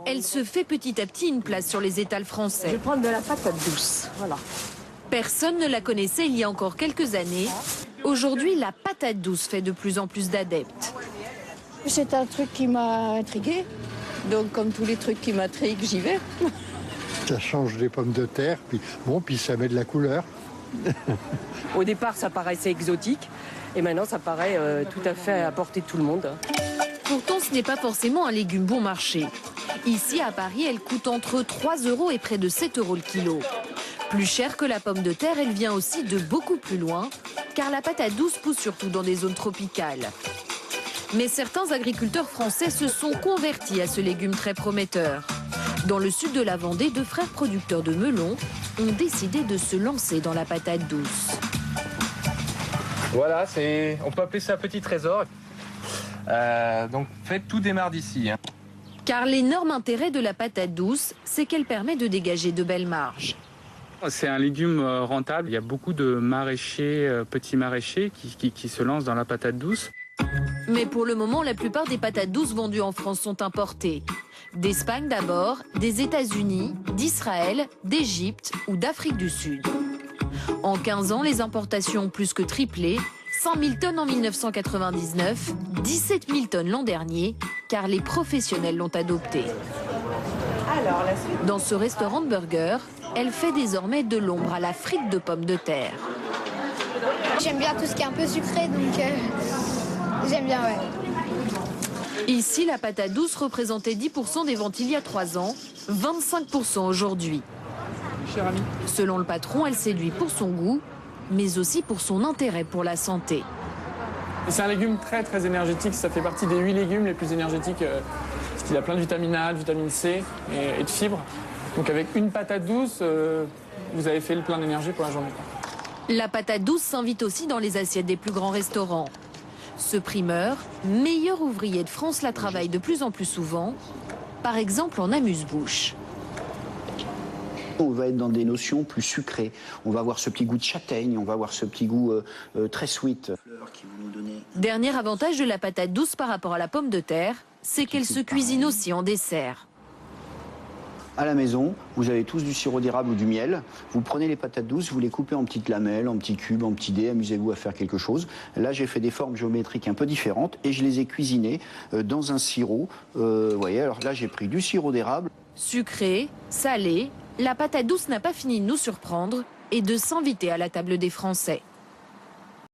Elle se fait petit à petit une place sur les étals Je vais français. prendre de la patate douce, voilà. Personne ne la connaissait il y a encore quelques années. Aujourd'hui, la patate douce fait de plus en plus d'adeptes. C'est un truc qui m'a intriguée. Donc, comme tous les trucs qui m'intriguent, j'y vais. Ça change des pommes de terre, puis ça met de la couleur. Au départ, ça paraissait exotique. Et maintenant, ça paraît tout à fait à portée de tout le monde. Pourtant, ce n'est pas forcément un légume bon marché. Ici, à Paris, elle coûte entre 3 € et près de 7 € le kilo. Plus cher que la pomme de terre, elle vient aussi de beaucoup plus loin, car la patate douce pousse surtout dans des zones tropicales. Mais certains agriculteurs français se sont convertis à ce légume très prometteur. Dans le sud de la Vendée, 2 frères producteurs de melons ont décidé de se lancer dans la patate douce. Voilà, on peut appeler ça un petit trésor. Donc, en fait, tout démarre d'ici. Car l'énorme intérêt de la patate douce, c'est qu'elle permet de dégager de belles marges. C'est un légume rentable. Il y a beaucoup de maraîchers, petits maraîchers qui se lancent dans la patate douce. Mais pour le moment, la plupart des patates douces vendues en France sont importées. D'Espagne d'abord, des États-Unis, d'Israël, d'Égypte ou d'Afrique du Sud. En 15 ans, les importations ont plus que triplé. 100 000 tonnes en 1999, 17 000 tonnes l'an dernier, car les professionnels l'ont adopté. Dans ce restaurant de burgers, elle fait désormais de l'ombre à la frite de pommes de terre. J'aime bien tout ce qui est un peu sucré, donc j'aime bien, ouais. Ici, la patate douce représentait 10% des ventes il y a 3 ans, 25% aujourd'hui. Selon le patron, elle séduit pour son goût, mais aussi pour son intérêt pour la santé. C'est un légume très très énergétique, ça fait partie des 8 légumes les plus énergétiques, parce qu'il a plein de vitamine A, de vitamine C et de fibres. Donc avec une patate douce, vous avez fait le plein d'énergie pour la journée. La patate douce s'invite aussi dans les assiettes des plus grands restaurants. Ce primeur, meilleur ouvrier de France, la travaille de plus en plus souvent, par exemple en amuse-bouche. On va être dans des notions plus sucrées. On va avoir ce petit goût de châtaigne, on va avoir ce petit goût très sweet. Dernier avantage de la patate douce par rapport à la pomme de terre, c'est qu'elle se cuisine aussi en dessert. À la maison, vous avez tous du sirop d'érable ou du miel. Vous prenez les patates douces, vous les coupez en petites lamelles, en petits cubes, en petits dés. Amusez-vous à faire quelque chose. Là, j'ai fait des formes géométriques un peu différentes et je les ai cuisinées dans un sirop. Vous voyez, alors là, j'ai pris du sirop d'érable. Sucrée, salée, la patate douce n'a pas fini de nous surprendre et de s'inviter à la table des Français.